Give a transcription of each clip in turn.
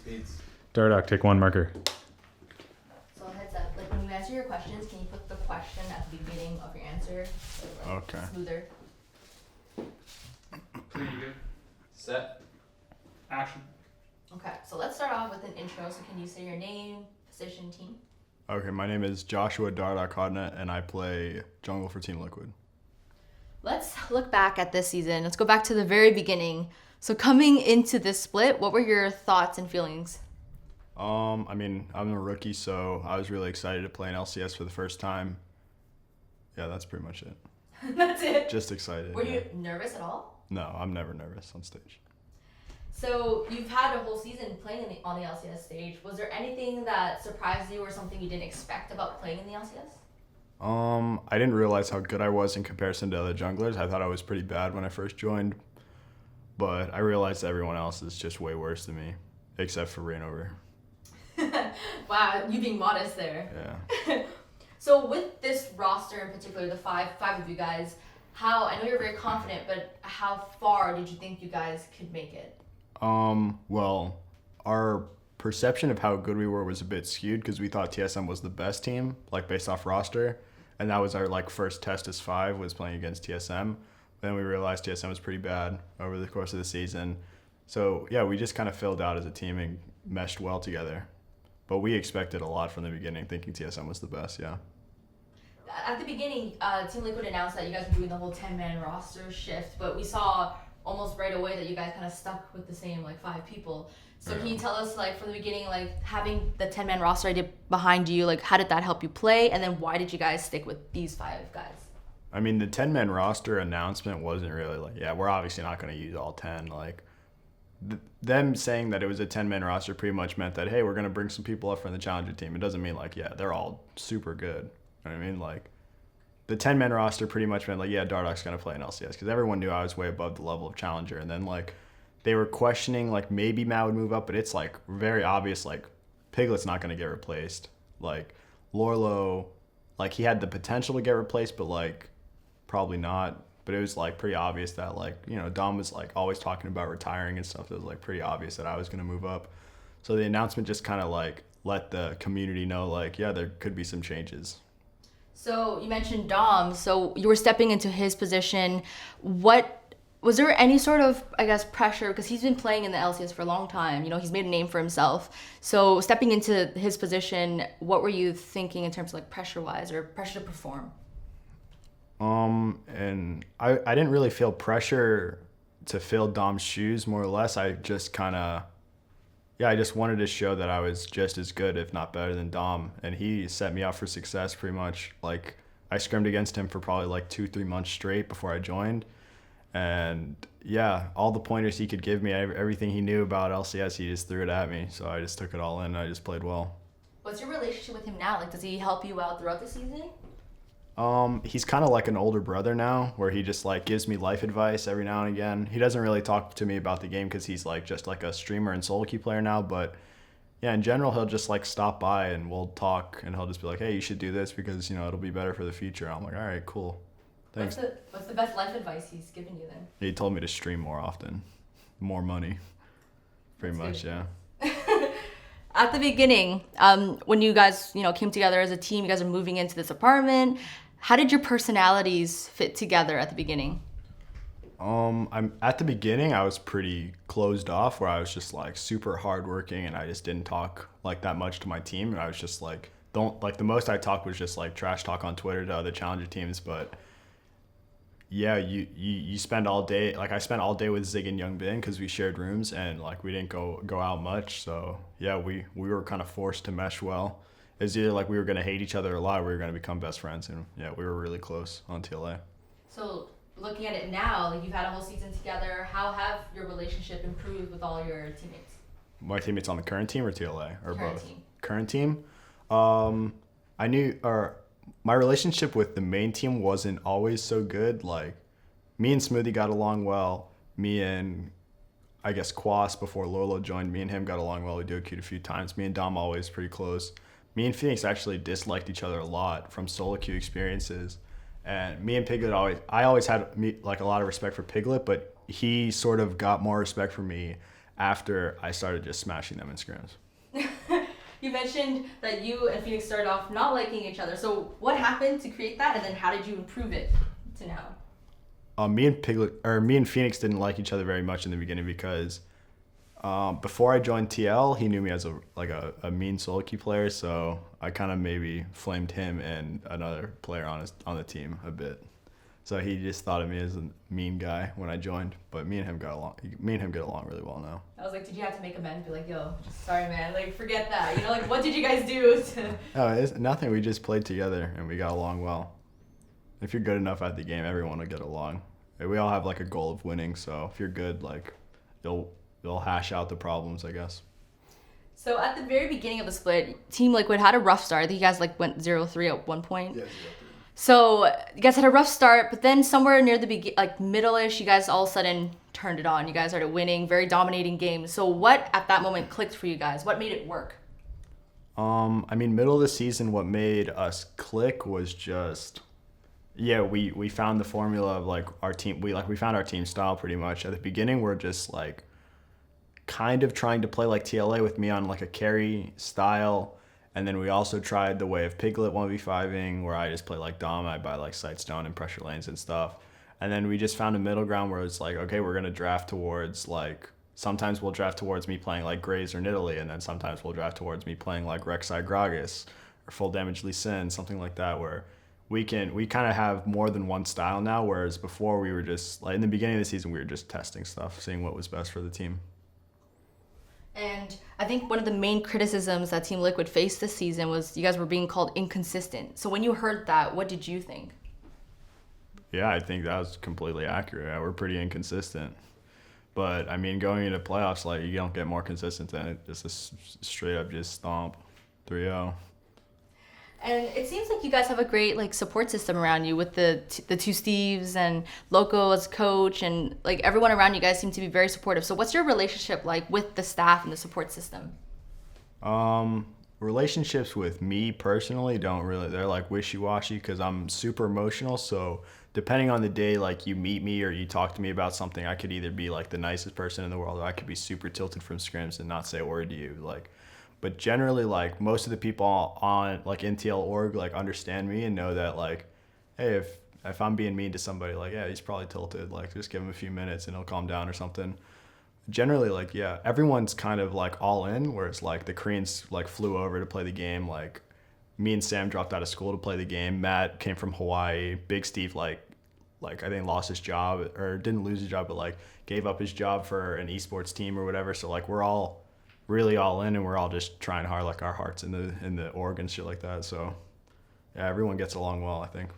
Speeds. Dardoch, take one marker. So heads up, like when you answer your questions, can you put the question at the beginning of your answer? So, like, Okay. Smoother. Pretty good. Set. Action. Okay, so let's start off with an intro. So can you say your name, position, team? Okay, my name is Joshua Dardoch, and I play jungle for Team Liquid. Let's look back at this season. Let's go back to the very beginning. So coming into this split, what were your thoughts and feelings? I mean, I'm a rookie, so I was really excited to play in LCS for the first time. Yeah, that's pretty much it. That's it. Just excited. Were yeah. you nervous at all? No, I'm never nervous on stage. So you've had a whole season playing on the LCS stage. Was there anything that surprised you or something you didn't expect about playing in the LCS? I didn't realize how good I was in comparison to other junglers. I thought I was pretty bad when I first joined, but I realized everyone else is just way worse than me, except for Rainover. Wow, you being modest there. Yeah. So with this roster in particular, the five of you guys, I know you're very confident, but how far did you think you guys could make it? Well, our perception of how good we were was a bit skewed because we thought TSM was the best team, like based off roster, and that was our first test as 5 was playing against TSM. Then we realized TSM was pretty bad over the course of the season. So yeah, we just kind of filled out as a team and meshed well together. But we expected a lot from the beginning, thinking TSM was the best, yeah. At the beginning, Team Liquid announced that you guys were doing the whole 10-man roster shift, but we saw almost right away that you guys kind of stuck with the same 5 people. So can you tell us from the beginning, having the 10-man roster idea behind you, how did that help you play, and then why did you guys stick with these 5 guys? I mean, the 10-man roster announcement wasn't really we're obviously not going to use all 10. Them saying that it was a 10-man roster pretty much meant that, hey, we're going to bring some people up from the challenger team. It doesn't mean they're all super good. You know what I mean? The 10-man roster pretty much meant Dardoch's going to play in LCS because everyone knew I was way above the level of challenger. And then they were questioning maybe Matt would move up, but it's very obvious Piglet's not going to get replaced. Lorlo, he had the potential to get replaced, but probably not. But it was pretty obvious that Dom was always talking about retiring and stuff. So it was pretty obvious that I was going to move up. So the announcement just kind of let the community know yeah, there could be some changes. So you mentioned Dom, so you were stepping into his position. Was there any sort of, pressure, because he's been playing in the LCS for a long time, he's made a name for himself. So stepping into his position, what were you thinking in terms of pressure-wise or pressure to perform? And I didn't really feel pressure to fill Dom's shoes, more or less. I just I just wanted to show that I was just as good, if not better than Dom. And he set me up for success pretty much. I scrimmed against him for probably 2-3 months straight before I joined. And yeah, all the pointers he could give me, everything he knew about LCS, he just threw it at me. So I just took it all in and I just played well. What's your relationship with him now? Does he help you out throughout the season? He's kind of like an older brother now, where he just gives me life advice every now and again. He doesn't really talk to me about the game because he's just a streamer and solo queue player now. But yeah, in general, he'll just stop by and we'll talk, and he'll just be hey, you should do this because it'll be better for the future. I'm all right, cool, thanks. What's the best life advice he's given you then? He told me to stream more often, more money, pretty much, yeah. At the beginning, when you guys came together as a team, you guys are moving into this apartment. How did your personalities fit together at the beginning? At the beginning, I was pretty closed off, where I was just super hardworking, and I just didn't talk that much to my team. And I was just the most I talked was just trash talk on Twitter to other challenger teams. But yeah, you spend all day, I spent all day with Zig and Youngbin because we shared rooms and we didn't go out much. So yeah, we were kind of forced to mesh well. It was either we were going to hate each other a lot, or we were going to become best friends. And yeah, we were really close on TLA. So looking at it now, you've had a whole season together. How have your relationship improved with all your teammates? My teammates on the current team or TLA or current both? Team. Current team. My relationship with the main team wasn't always so good. Me and Smoothie got along well. Me and Quas, before Lolo joined, me and him got along well. We do queued a few times. Me and Dom always pretty close. Me and Phoenix actually disliked each other a lot from solo queue experiences. And me and Piglet I always had a lot of respect for Piglet, but he sort of got more respect for me after I started just smashing them in scrims. You mentioned that you and Phoenix started off not liking each other. So what happened to create that, and then how did you improve it to now? Me and Phoenix didn't like each other very much in the beginning because before I joined TL, he knew me as a mean solo queue player, so I kind of maybe flamed him and another player on the team a bit. So he just thought of me as a mean guy when I joined, but me and him get along really well now. I was like, did you have to make amends? Be like, yo, sorry, man. Like, forget that. You know, like, what did you guys do? No, it's nothing. We just played together and we got along well. If you're good enough at the game, everyone will get along. We all have like a goal of winning, so if you're good, like, you'll hash out the problems, I guess. So at the very beginning of the split, Team Liquid had a rough start. I think you guys like went 0-3 at one point. Yeah, 0-3. So you guys had a rough start, but then somewhere near the middle-ish, you guys all of a sudden turned it on. You guys started winning, very dominating games. So what at that moment clicked for you guys? What made it work? I mean, middle of the season, what made us click was just, we found the formula of like our team. We found our team style pretty much. At the beginning, we're just like kind of trying to play like TLA with me on like a carry style. And then we also tried the way of Piglet 1v5ing, where I just play like Dom, I buy like Sightstone and pressure lanes and stuff. And then we just found a middle ground where it's like, okay, we're going to draft towards like, sometimes we'll draft towards me playing like Graze or Nidalee, and then sometimes we'll draft towards me playing like Rek'Sai Gragas or Full Damage Lee Sin, something like that, where we kind of have more than one style now, whereas before we were just, like in the beginning of the season, we were just testing stuff, seeing what was best for the team. And I think one of the main criticisms that Team Liquid faced this season was you guys were being called inconsistent. So when you heard that, what did you think? Yeah, I think that was completely accurate. Yeah, we're pretty inconsistent. But, I mean, going into playoffs, like, you don't get more consistent than it. Just a straight up just stomp 3-0. And it seems like you guys have a great like support system around you with the two Steves and Loco as coach, and like everyone around you guys seem to be very supportive. So what's your relationship like with the staff and the support system? Relationships with me personally they're like wishy-washy because I'm super emotional. So depending on the day, like you meet me or you talk to me about something, I could either be like the nicest person in the world or I could be super tilted from scrims and not say a word to you. But generally, like, most of the people on, like, NTL org, like, understand me and know that, like, hey, if I'm being mean to somebody, like, yeah, he's probably tilted. Like, just give him a few minutes and he'll calm down or something. Generally, like, yeah, everyone's kind of, like, all in, whereas, like, the Koreans, like, flew over to play the game. Like, me and Sam dropped out of school to play the game. Matt came from Hawaii. Big Steve, like I think lost his job, or didn't lose his job, but, like, gave up his job for an eSports team or whatever. So, like, we're all really all in, and we're all just trying hard, like our hearts in the org and shit like that. So yeah, everyone gets along well, I think.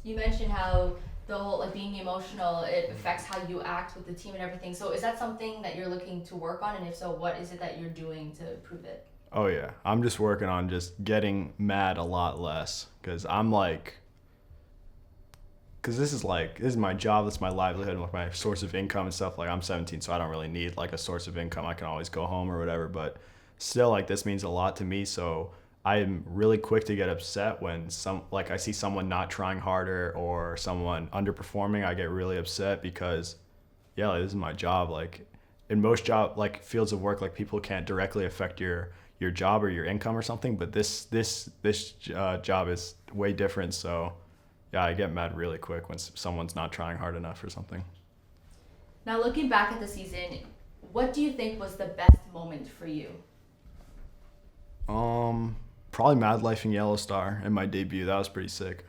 You mentioned how the whole like being emotional, it affects how you act with the team and everything. So is that something that you're looking to work on, and if so, what is it that you're doing to improve it? Oh yeah, I'm just working on just getting mad a lot less, because I'm like, because this is my job, this is my livelihood, like my source of income and stuff. Like, I'm 17, so I don't really need like a source of income. I can always go home or whatever, but still, like, this means a lot to me. So I'm really quick to get upset when I see someone not trying harder or someone underperforming. I get really upset because, yeah, like, this is my job. Like, in most fields of work, like, people can't directly affect your job or your income or something, but this job is way different. So yeah, I get mad really quick when someone's not trying hard enough or something. Now, looking back at the season, what do you think was the best moment for you? Probably Mad Life in Yellow Star in my debut. That was pretty sick.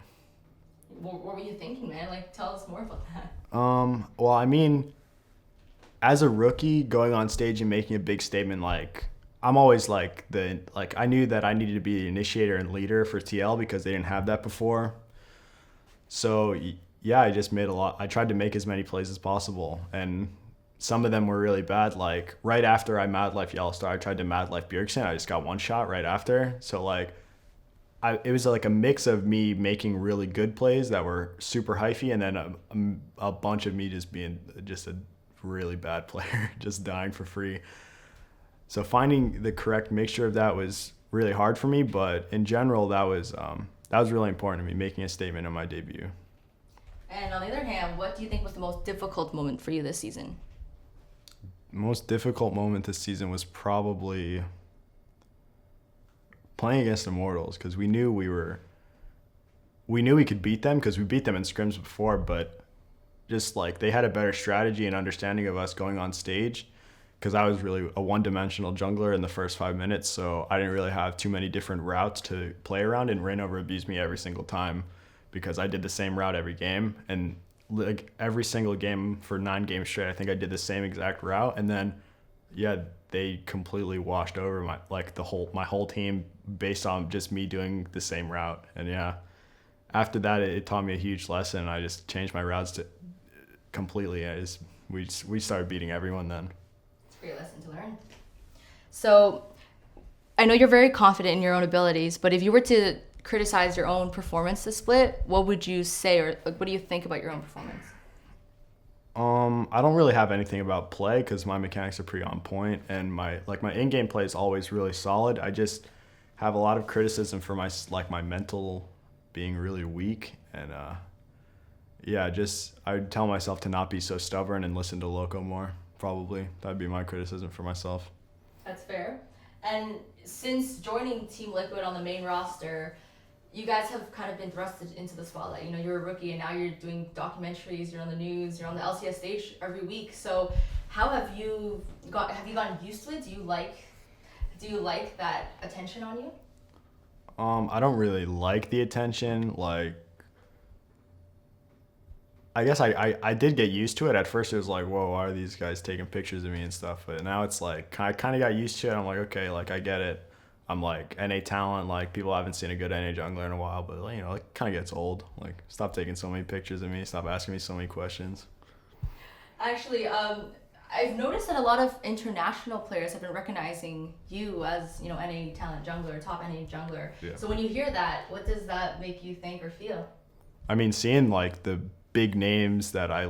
What were you thinking, man? Like, tell us more about that. Well, I mean, as a rookie, going on stage and making a big statement, like, I'm always like I knew that I needed to be the initiator and leader for TL because they didn't have that before. So yeah, I just made I tried to make as many plays as possible, and some of them were really bad. Like, right after I Mad Life Yellow Star, I tried to Mad Life Bjergsen. I just got one shot right after. So like, it was like a mix of me making really good plays that were super hyphy, and then a bunch of me just being just a really bad player, just dying for free. So finding the correct mixture of that was really hard for me, but in general, that was really important to me, making a statement in my debut. And on the other hand, what do you think was the most difficult moment for you this season? most difficult moment this season was probably playing against Immortals, because we knew we could beat them because we beat them in scrims before, but just like they had a better strategy and understanding of us going on stage, because I was really a one-dimensional jungler in the first 5 minutes, so I didn't really have too many different routes to play around, and Reignover abused me every single time because I did the same route every game, and like every single game for 9 games straight, I think I did the same exact route, and then they completely washed over my whole team based on just me doing the same route. And after that it taught me a huge lesson. I just changed my routes to completely. We started beating everyone then. It's a great lesson to learn. So I know you're very confident in your own abilities, but if you were to criticize your own performance this split, what would you say, or what do you think about your own performance? I don't really have anything about play because my mechanics are pretty on point, and my in-game play is always really solid. I just have a lot of criticism for my mental being really weak, and I would tell myself to not be so stubborn and listen to Loco more. Probably that'd be my criticism for myself. That's fair. And since joining Team Liquid on the main roster, you guys have kind of been thrusted into the spotlight. You know, you're a rookie and now you're doing documentaries, you're on the news, you're on the LCS stage every week. So how have you gotten used to it? Do you like that attention on you? I don't really like the attention. Like, I guess I did get used to it. At first it was like, whoa, why are these guys taking pictures of me and stuff? But now it's like, I kind of got used to it. I'm like, okay, like I get it. I'm like NA talent, like people haven't seen a good NA jungler in a while, but you know, it kind of gets old. Like, stop taking so many pictures of me, stop asking me so many questions. Actually, I've noticed that a lot of international players have been recognizing you as, you know, NA talent jungler, top NA jungler. Yeah. So when you hear that, what does that make you think or feel? I mean, seeing like the big names that I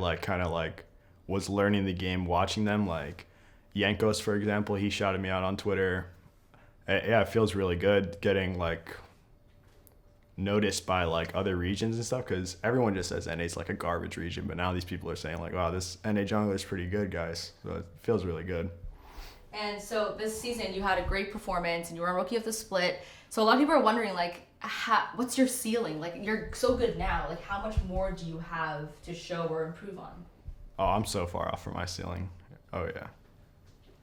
was learning the game, watching them, like Yankos, for example, he shouted me out on Twitter. It feels really good getting like noticed by like other regions and stuff, because everyone just says NA's like a garbage region, but now these people are saying like, wow, this NA jungler is pretty good, guys. So it feels really good. And so this season you had a great performance and you were a rookie of the split. So a lot of people are wondering like, what's your ceiling? Like, you're so good now. Like, how much more do you have to show or improve on? Oh, I'm so far off from my ceiling. Oh yeah.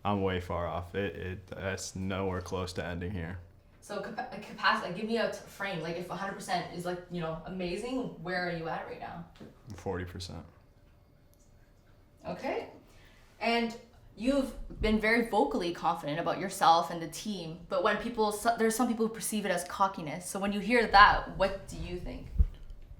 I'm way far off. That's nowhere close to ending here. So capacity, give me a frame. Like, if 100% is like, you know, amazing, where are you at right now? 40%. Okay. And you've been very vocally confident about yourself and the team, but when there's some people who perceive it as cockiness. So when you hear that, what do you think?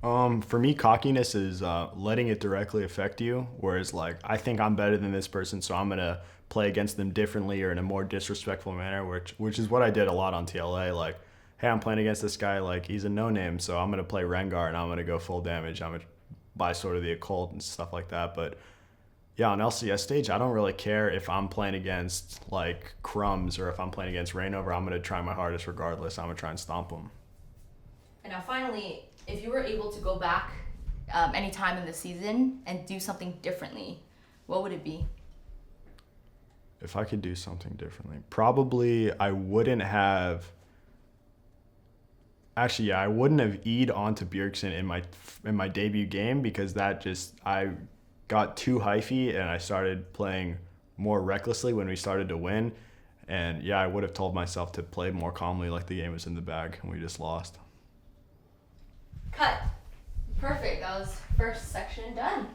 For me, cockiness is letting it directly affect you, whereas like, I think I'm better than this person, so I'm gonna play against them differently or in a more disrespectful manner, which is what I did a lot on TLA. Like, hey, I'm playing against this guy, like he's a no-name, so I'm gonna play Rengar and I'm gonna go full damage. I'm gonna buy sort of the occult and stuff like that. But yeah, on LCS stage, I don't really care if I'm playing against like Crumbs or if I'm playing against Reignover. I'm gonna try my hardest regardless. I'm gonna try and stomp them. And now finally, if you were able to go back any time in the season and do something differently, what would it be? If I could do something differently, probably I wouldn't have. Actually, yeah, I wouldn't have E'd onto Bjergsen in my debut game, because I got too hyphy and I started playing more recklessly when we started to win. And yeah, I would have told myself to play more calmly, like the game was in the bag and we just lost. Cut. Perfect. That was first section done.